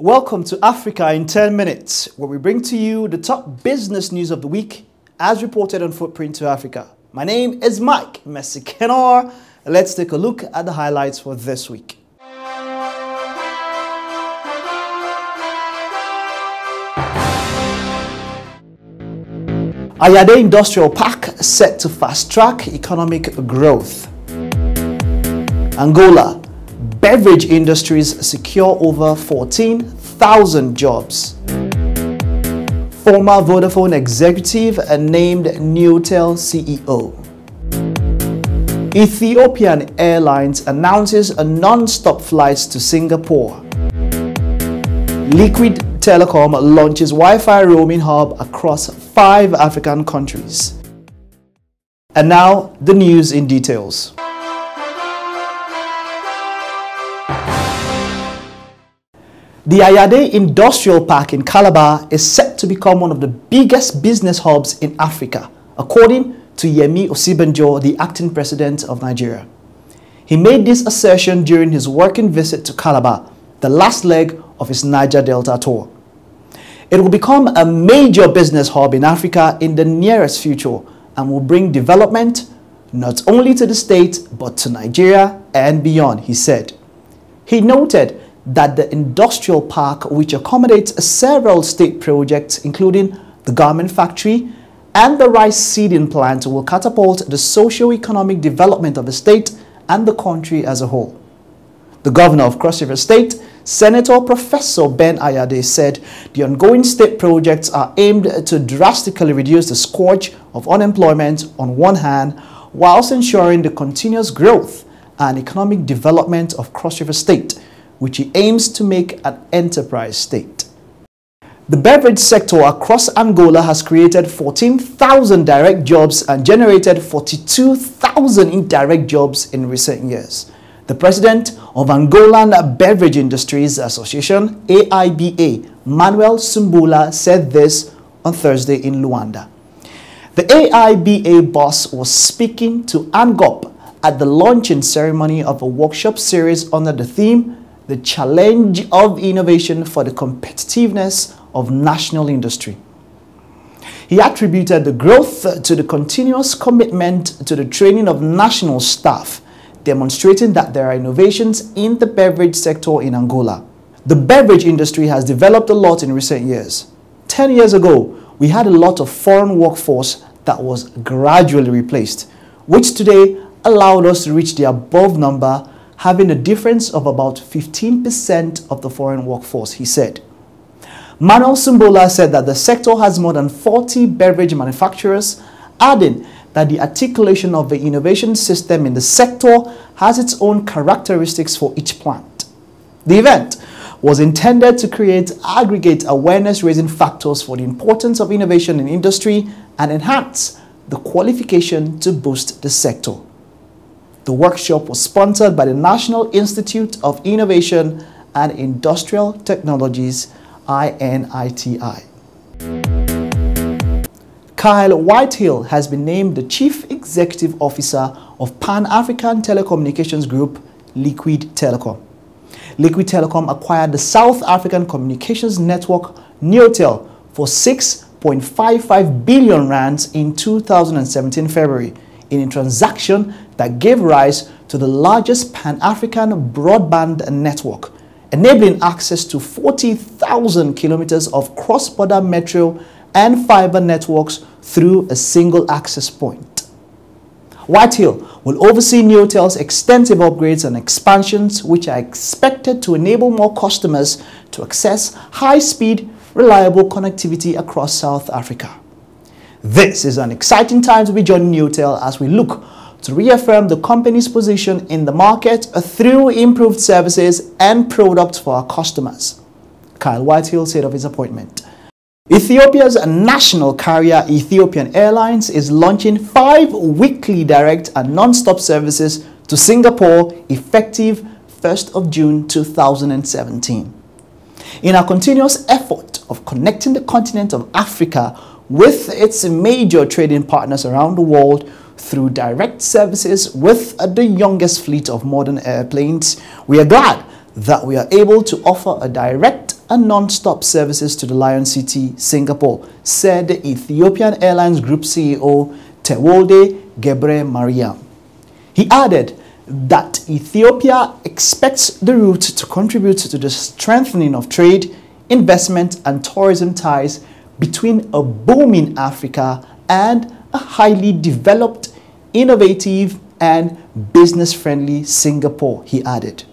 Welcome to Africa in 10 minutes, where we bring to you the top business news of the week as reported on Footprint to Africa. My name is Mike Messikenor. Let's take a look at the highlights for this week. Ayade Industrial Park set to fast-track economic growth. Angola, beverage industries secure over 14,000 jobs. Former Vodafone executive named Newtel CEO. Ethiopian Airlines announces a non-stop flights to Singapore. Liquid Telecom launches Wi-Fi roaming hub across 5 African countries. And now, the news in details. The Ayade Industrial Park in Calabar is set to become one of the biggest business hubs in Africa, according to Yemi Osibanjo, the acting president of Nigeria. He made this assertion during his working visit to Calabar, the last leg of his Niger Delta tour. It will become a major business hub in Africa in the nearest future and will bring development not only to the state but to Nigeria and beyond, he said. He noted that the industrial park, which accommodates several state projects including the garment factory and the rice seeding plant, will catapult the socio-economic development of the state and the country as a whole. The governor of Cross River State, Senator Professor Ben Ayade, said the ongoing state projects are aimed to drastically reduce the scourge of unemployment on one hand, whilst ensuring the continuous growth and economic development of Cross River State, which he aims to make an enterprise state. The beverage sector across Angola has created 14,000 direct jobs and generated 42,000 indirect jobs in recent years. The president of Angolan Beverage Industries Association, AIBA, Manuel Sumbula, said this on Thursday in Luanda. The AIBA boss was speaking to ANGOP at the launching ceremony of a workshop series under the theme, The Challenge of Innovation for the Competitiveness of National Industry. He attributed the growth to the continuous commitment to the training of national staff, demonstrating that there are innovations in the beverage sector in Angola. The beverage industry has developed a lot in recent years. 10 years ago, we had a lot of foreign workforce that was gradually replaced, which today allowed us to reach the above number, having a difference of about 15% of the foreign workforce, he said. Manuel Sumbola said that the sector has more than 40 beverage manufacturers, adding that the articulation of the innovation system in the sector has its own characteristics for each plant. The event was intended to create aggregate awareness-raising factors for the importance of innovation in industry and enhance the qualification to boost the sector. The workshop was sponsored by the National Institute of Innovation and Industrial Technologies, INITI. Kyle Whitehill has been named the Chief Executive Officer of Pan-African Telecommunications Group, Liquid Telecom. Liquid Telecom acquired the South African communications network Newtel for 6.55 billion rands in 2017 February in a transaction that gave rise to the largest Pan-African broadband network, enabling access to 40,000 kilometers of cross-border metro and fiber networks through a single access point. Whitehill will oversee Newtel's extensive upgrades and expansions, which are expected to enable more customers to access high-speed, reliable connectivity across South Africa. This is an exciting time to be joining Newtel as we look to reaffirm the company's position in the market through improved services and products for our customers, Kyle Whitehill said of his appointment. Ethiopia's national carrier Ethiopian Airlines is launching 5 weekly direct and non-stop services to Singapore effective 1st of June 2017. In our continuous effort of connecting the continent of Africa with its major trading partners around the world through direct services with the youngest fleet of modern airplanes, we are glad that we are able to offer a direct and non-stop services to the Lion City, Singapore, said the Ethiopian Airlines Group CEO Tewolde Gebre-Mariam. He added that Ethiopia expects the route to contribute to the strengthening of trade, investment and tourism ties between a booming Africa and a highly developed, innovative and business-friendly Singapore, he added.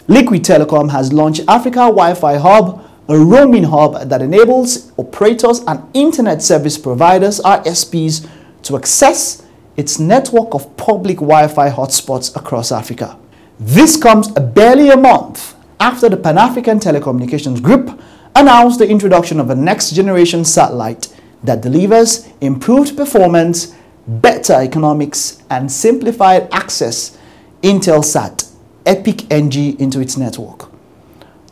Liquid Telecom has launched Africa Wi-Fi Hub, a roaming hub that enables operators and internet service providers, ISPs, to access its network of public Wi-Fi hotspots across Africa. This comes barely a month after the Pan-African Telecommunications Group announced the introduction of a next-generation satellite that delivers improved performance, better economics, and simplified access, Intelsat Epic NG, into its network.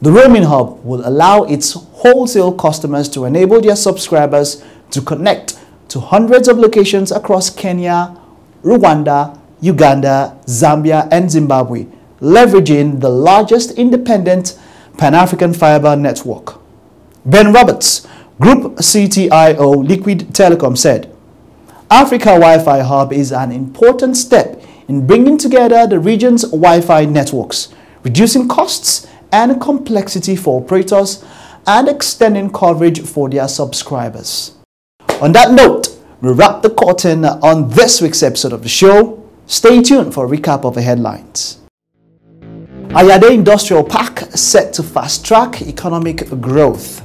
The roaming hub will allow its wholesale customers to enable their subscribers to connect to hundreds of locations across Kenya, Rwanda, Uganda, Zambia, and Zimbabwe, leveraging the largest independent Pan-African fiber network. Ben Roberts, Group CTIO, Liquid Telecom, said, Africa Wi-Fi Hub is an important step in bringing together the region's Wi-Fi networks, reducing costs and complexity for operators, and extending coverage for their subscribers. On that note, we wrap the curtain on this week's episode of the show. Stay tuned for a recap of the headlines. Ayade Industrial Park set to fast-track economic growth.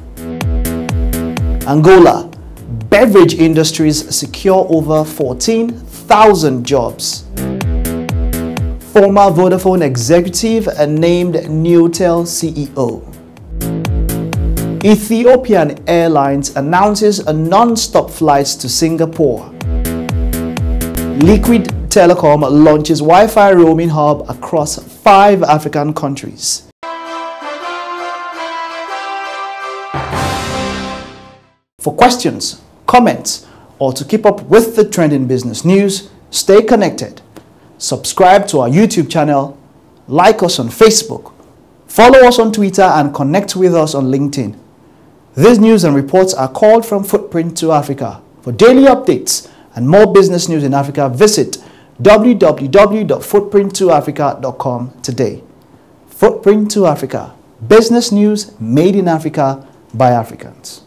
Angola, beverage industries secure over 14,000 jobs. Former Vodafone executive named Newtel CEO. Ethiopian Airlines announces a non-stop flights to Singapore. Liquid Telecom launches Wi-Fi roaming hub across 5 African countries. For questions, comments, or to keep up with the trending business news, stay connected. Subscribe to our YouTube channel, like us on Facebook, follow us on Twitter, and connect with us on LinkedIn. These news and reports are called from Footprint to Africa. For daily updates and more business news in Africa, visit www.footprint2africa.com today. Footprint to Africa, business news made in Africa by Africans.